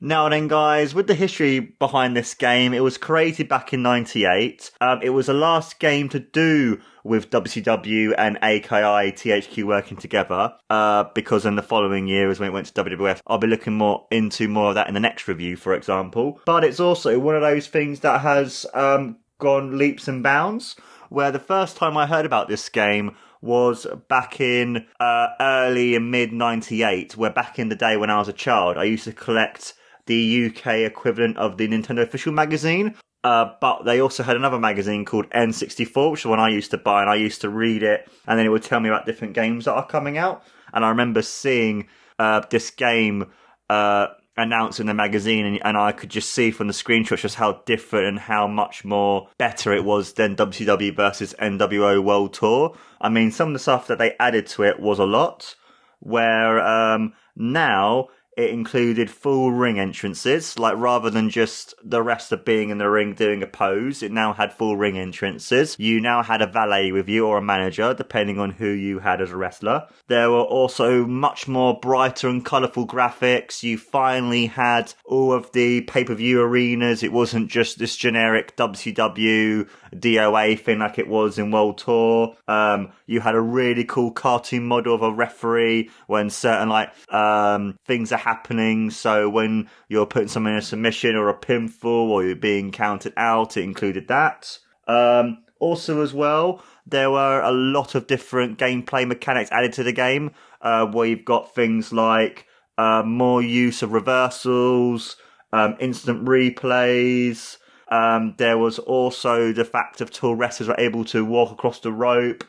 Now then, guys, with the history behind this game, it was created back in '98. It was the last game to do with WCW and AKI THQ working together, because in the following year is when it went to WWF. I'll be looking into more of that in the next review, for example. But it's also one of those things that has gone leaps and bounds, where the first time I heard about this game was back in early and mid '98, where back in the day when I was a child, I used to collect the UK equivalent of the Nintendo official magazine. But they also had another magazine called N64, which is one I used to buy, and I used to read it, and then it would tell me about different games that are coming out. And I remember seeing this game announced in the magazine, and I could just see from the screenshots just how different and how much more better it was than WCW versus nWo World Tour. I mean, some of the stuff that they added to it was a lot, where now it included full ring entrances, like rather than just the wrestler being in the ring doing a pose, it now had full ring entrances. You now had a valet with you or a manager, depending on who you had as a wrestler. There were also much more brighter and colourful graphics. You finally had all of the pay-per-view arenas. It wasn't just this generic WCW DOA thing like it was in World Tour. You had a really cool cartoon model of a referee when certain things are happening. So when you're putting someone in a submission or a pinfall or you're being counted out, it included that. Also as well, there were a lot of different gameplay mechanics added to the game, where you've got things like more use of reversals, instant replays. There was also the fact of tall wrestlers were able to walk across the rope.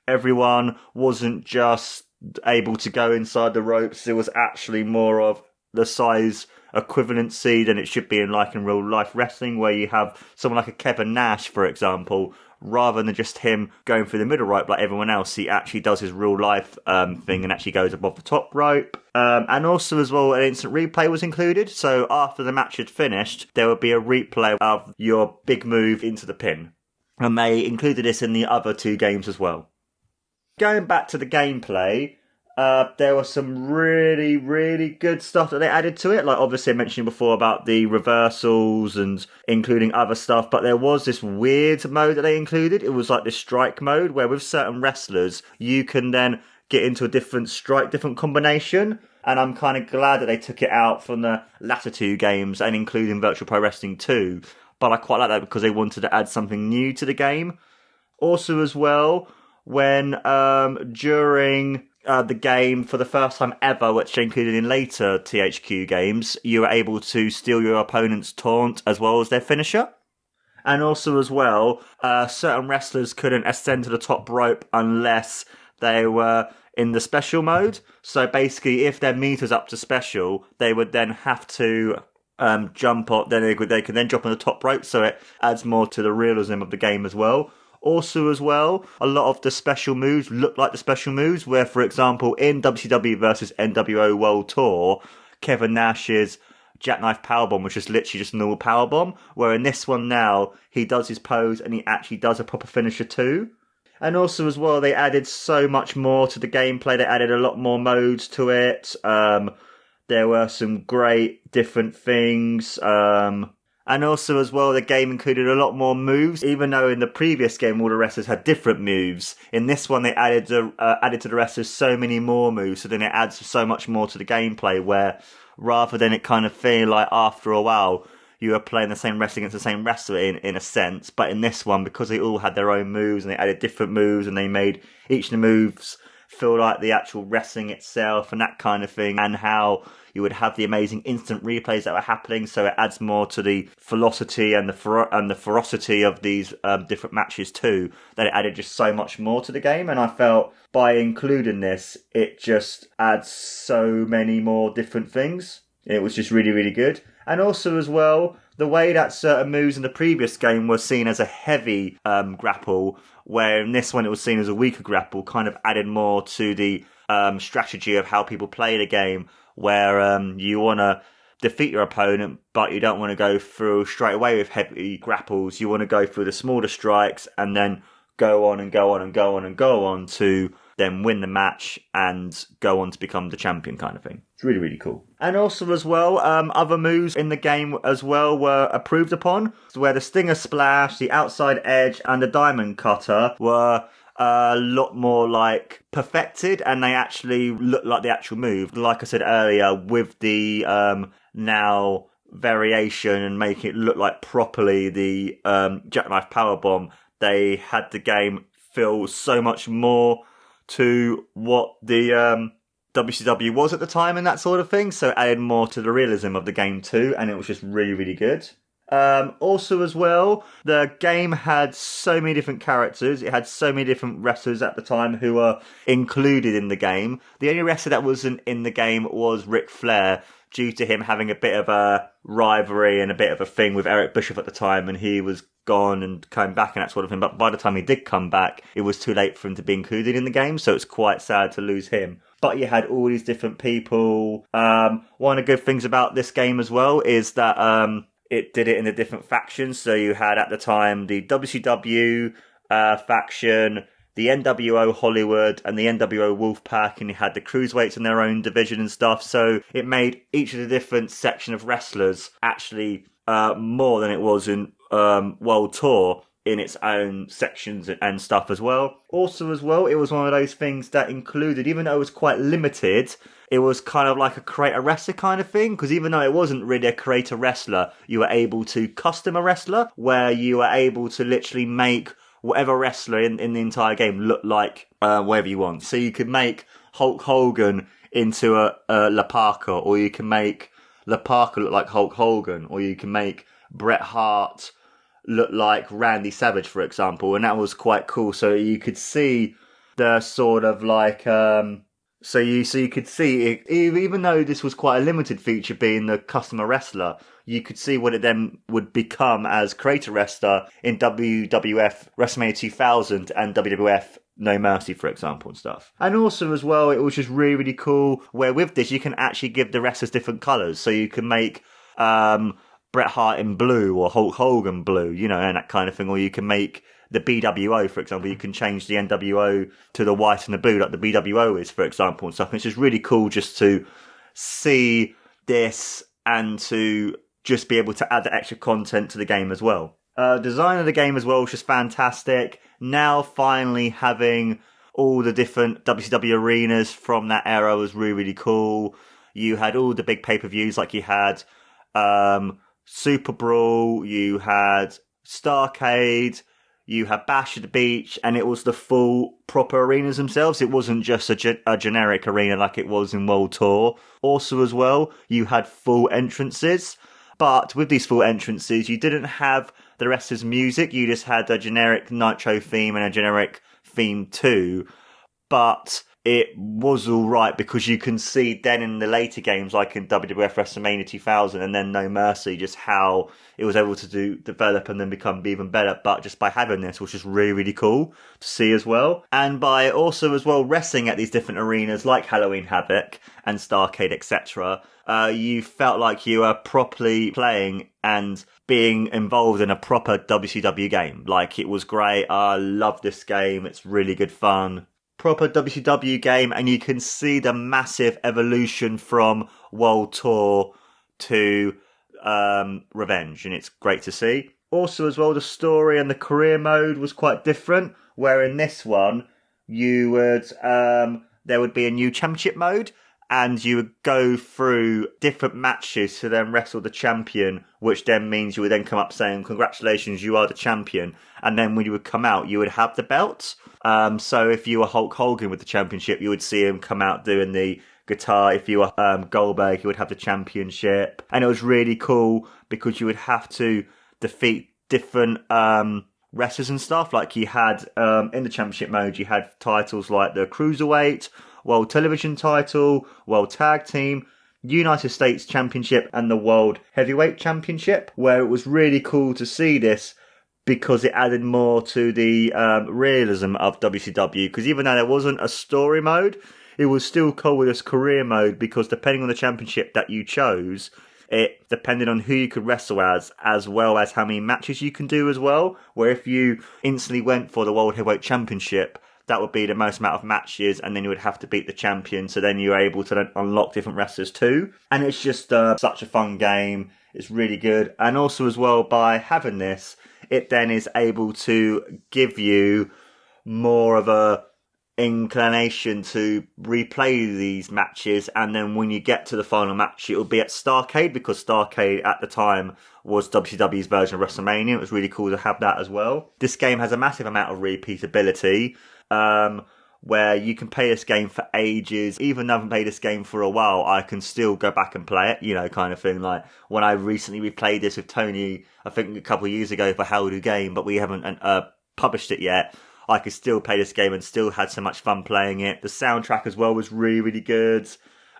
Everyone wasn't just able to go inside the ropes. It was actually more of the size equivalency than it should be in real life wrestling, where you have someone like a Kevin Nash, for example, rather than just him going through the middle rope like everyone else, he actually does his real life thing and actually goes above the top rope. And also as well, an instant replay was included. So after the match had finished, there would be a replay of your big move into the pin. And they included this in the other two games as well. Going back to the gameplay, there was some really, really good stuff that they added to it. Like, obviously I mentioned before about the reversals and including other stuff, but there was this weird mode that they included. It was like this strike mode, where with certain wrestlers, you can then get into a different combination. And I'm kind of glad that they took it out from the latter two games and including Virtual Pro Wrestling 2. But I quite like that because they wanted to add something new to the game. Also as well, when during the game for the first time ever, which they included in later THQ games, you were able to steal your opponent's taunt as well as their finisher. And also as well, certain wrestlers couldn't ascend to the top rope unless they were in the special mode. So basically, if their meter's up to special, they would then have to jump up. Then they could then jump on the top rope. So it adds more to the realism of the game as well. Also as well, a lot of the special moves look like the special moves, where, for example, in WCW versus nWo World Tour, Kevin Nash's Jackknife Powerbomb was just literally just a normal powerbomb, where in this one now, he does his pose and he actually does a proper finisher too. And also as well, they added so much more to the gameplay. They added a lot more modes to it. There were some great different things. And also as well, the game included a lot more moves. Even though in the previous game all the wrestlers had different moves, in this one they added to the wrestlers so many more moves. So then it adds so much more to the gameplay, where rather than it kind of feel like after a while you were playing the same wrestler against the same wrestler in a sense. But in this one, because they all had their own moves and they added different moves and they made each of the moves feel like the actual wrestling itself and that kind of thing, and how you would have the amazing instant replays that were happening, so it adds more to the velocity and the ferocity of these different matches too, that it added just so much more to the game. And I felt by including this, it just adds so many more different things. It was just really, really good. And also as well, the way that certain moves in the previous game were seen as a heavy grapple, where in this one it was seen as a weaker grapple, kind of added more to the strategy of how people play the game, where you want to defeat your opponent, but you don't want to go through straight away with heavy grapples. You want to go through the smaller strikes and then go on and go on and go on and go on to then win the match and go on to become the champion kind of thing. It's really, really cool. And also as well, other moves in the game as well were approved upon, so where the Stinger Splash, the Outside Edge, and the Diamond Cutter were a lot more like perfected, and they actually look like the actual move. Like I said earlier, with the now variation and making it look like properly the Jackknife Powerbomb, they had the game feel so much more to what the WCW was at the time and that sort of thing, so it added more to the realism of the game too, and it was just really, really good. Also as well, the game had so many different characters. It had so many different wrestlers at the time who were included in the game. The only wrestler that wasn't in the game was Ric Flair, due to him having a bit of a rivalry and a bit of a thing with Eric Bischoff at the time, and he was gone and came back and that sort of thing. But by the time he did come back, it was too late for him to be included in the game, so it's quite sad to lose him. But you had all these different people. One of the good things about this game as well is that it did it in the different factions. So you had at the time the WCW faction, the nWo Hollywood, and the nWo Wolfpack, and you had the Cruiserweights in their own division and stuff. So it made each of the different section of wrestlers actually more than it was in World Tour in its own sections and stuff as well. Also as well, it was one of those things that included, even though it was quite limited, it was kind of like a create a wrestler kind of thing, because even though it wasn't really a create a wrestler, you were able to custom a wrestler, where you were able to literally make whatever wrestler in the entire game look like whatever you want. So you could make Hulk Hogan into a La Parka, or you can make La Parka look like Hulk Hogan, or you can make Bret Hart look like Randy Savage, for example, and that was quite cool. So you could see the sort of like so you could see it, even though this was quite a limited feature being the customer wrestler, you could see what it then would become as creator wrestler in WWF WrestleMania 2000 and WWF No Mercy, for example, and stuff. And also as well, it was just really, really cool where with this you can actually give the wrestlers different colours, so you can make Bret Hart in blue or Hulk Hogan blue, you know, and that kind of thing. Or you can make the BWO, for example. You can change the nWo to the white and the blue, like the BWO is, for example, and stuff. And it's just really cool just to see this and to just be able to add the extra content to the game as well. Design of the game as well was just fantastic. Now finally having all the different WCW arenas from that era was really, really cool. You had all the big pay-per-views, like you had Super Brawl, you had Starrcade, you had Bash at the Beach, and it was the full proper arenas themselves. It wasn't just a generic arena like it was in World Tour. Also as well, you had full entrances, but with these full entrances, you didn't have the wrestlers' music. You just had a generic Nitro theme and a generic theme too, but it was alright because you can see then in the later games, like in WWF WrestleMania 2000 and then No Mercy, just how it was able to develop and then become even better. But just by having this, which is really, really cool to see as well. And by also as well wrestling at these different arenas like Halloween Havoc and Starrcade, etc., you felt like you were properly playing and being involved in a proper WCW game. Like, it was great. I love this game. It's really good fun. Proper WCW game, and you can see the massive evolution from World Tour to Revenge, and it's great to see. Also as well, the story and the career mode was quite different, where in this one you would there would be a new championship mode, and you would go through different matches to then wrestle the champion, which then means you would then come up saying, congratulations, you are the champion. And then when you would come out, you would have the belt. So if you were Hulk Hogan with the championship, you would see him come out doing the guitar. If you were Goldberg, you would have the championship. And it was really cool because you would have to defeat different wrestlers and stuff. Like you had, in the championship mode, you had titles like the Cruiserweight, World Television title, World Tag Team, United States Championship, and the World Heavyweight Championship, where it was really cool to see this because it added more to the realism of WCW. Because even though there wasn't a story mode, it was still cool with this career mode, because depending on the championship that you chose, it depended on who you could wrestle as well as how many matches you can do as well. Where if you instantly went for the World Heavyweight Championship, that would be the most amount of matches, and then you would have to beat the champion, so then you're able to then unlock different wrestlers too. And it's just such a fun game. It's really good. And also as well, by having this, it then is able to give you more of a inclination to replay these matches, and then when you get to the final match, it will be at Starrcade, because Starrcade at the time was WCW's version of WrestleMania. It was really cool to have that as well. This game has a massive amount of repeatability, where you can play this game for ages. Even though I haven't played this game for a while, I can still go back and play it, you know, kind of thing. Like when I recently replayed this with Tony, I think a couple of years ago for How Do Game, but we haven't published it yet. I could still play this game and still had so much fun playing it. The soundtrack as well was really, really good.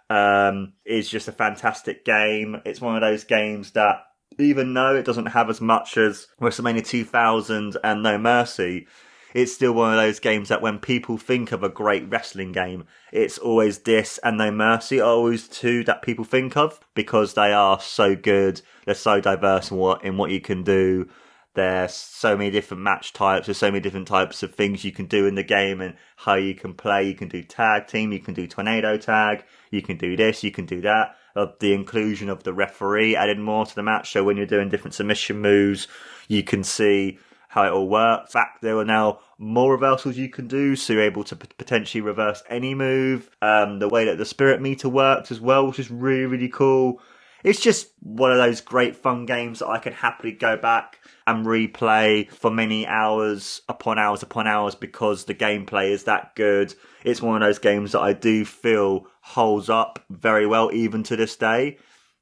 It's just a fantastic game. It's one of those games that, even though it doesn't have as much as WrestleMania 2000 and No Mercy, it's still one of those games that when people think of a great wrestling game, it's always this and No Mercy are always two that people think of, because they are so good. They're so diverse in what you can do. There's so many different match types. There's so many different types of things you can do in the game and how you can play. You can do tag team. You can do tornado tag. You can do this. You can do that. The inclusion of the referee added more to the match. So when you're doing different submission moves, you can see how it all works. In fact, there are now more reversals you can do, so you're able to potentially reverse any move. The way that the spirit meter works as well, which is really, really cool. It's just one of those great fun games that I can happily go back and replay for many hours upon hours upon hours, because the gameplay is that good. It's one of those games that I do feel holds up very well even to this day.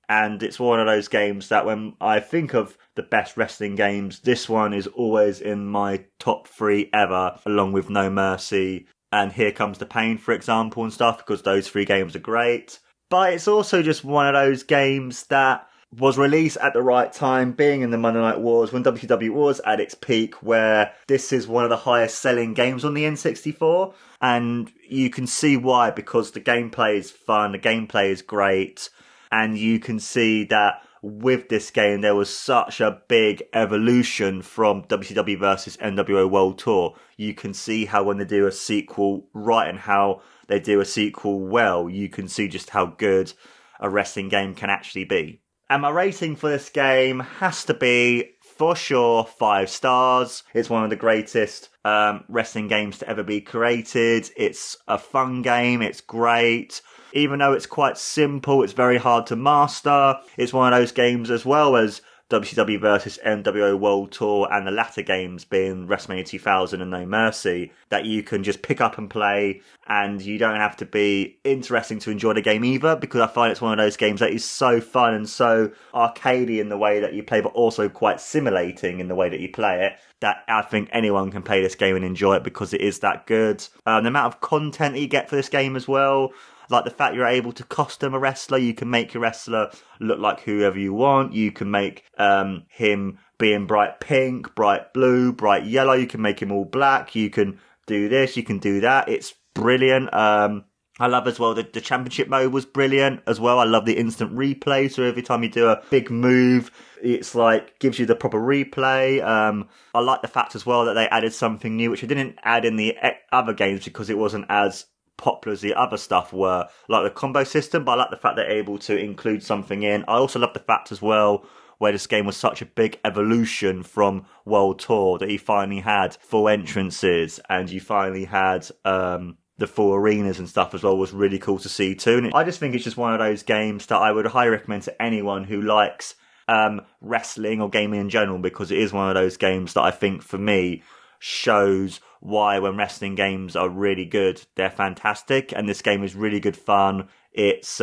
And it's one of those games that when I think of the best wrestling games, this one is always in my top 3 ever, along with No Mercy and Here Comes the Pain, for example, and stuff, because those 3 games are great. But it's also just one of those games that was released at the right time, being in the Monday Night Wars when WCW was at its peak, where this is one of the highest selling games on the N64. And you can see why, because the gameplay is fun, the gameplay is great. And you can see that with this game, there was such a big evolution from WCW versus nWo World Tour. You can see how when they do a sequel right and how they do a sequel well, you can see just how good a wrestling game can actually be. And my rating for this game has to be, for sure, 5 stars. It's one of the greatest wrestling games to ever be created. It's a fun game. It's great. Even though it's quite simple, it's very hard to master. It's one of those games, as well as WCW versus nWo World Tour and the latter games being WrestleMania 2000 and No Mercy, that you can just pick up and play, and you don't have to be interesting to enjoy the game either, because I find it's one of those games that is so fun and so arcadey in the way that you play, but also quite simulating in the way that you play it, that I think anyone can play this game and enjoy it because it is that good. The amount of content that you get for this game as well, like the fact you're able to custom a wrestler. You can make your wrestler look like whoever you want. You can make him be in bright pink, bright blue, bright yellow. You can make him all black. You can do this, you can do that. It's brilliant. I love as well the championship mode was brilliant as well. I love the instant replay. So every time you do a big move, it's like gives you the proper replay. I like the fact as well that they added something new, which I didn't add in the other games because it wasn't as popular as the other stuff were, like the combo system, but I like the fact they're able to include something in. I also love the fact as well where this game was such a big evolution from World Tour that you finally had full entrances and you finally had the full arenas and stuff as well. Was really cool to see too. And I just think it's just one of those games that I would highly recommend to anyone who likes wrestling or gaming in general, because it is one of those games that I think for me shows why when wrestling games are really good, they're fantastic. And this game is really good fun. It's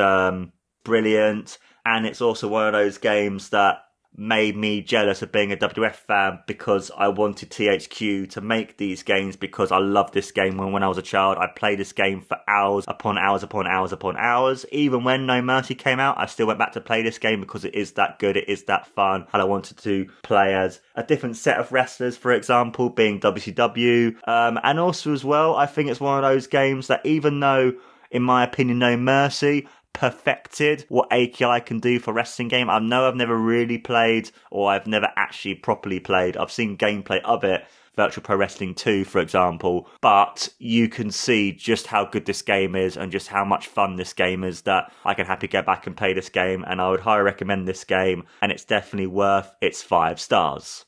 brilliant. And it's also one of those games that made me jealous of being a WWF fan, because I wanted THQ to make these games, because I loved this game when I was a child. I played this game for hours upon hours upon hours upon hours. Even when No Mercy came out, I still went back to play this game because it is that good, it is that fun, and I wanted to play as a different set of wrestlers, for example, being WCW. And also as well, I think it's one of those games that, even though, in my opinion, No Mercy perfected what AKI can do for wrestling game. I know I've never really played, or I've never actually properly played. I've seen gameplay of it, Virtual Pro Wrestling 2, for example, but you can see just how good this game is and just how much fun this game is that I can happily go back and play this game, and I would highly recommend this game, and it's definitely worth its 5 stars.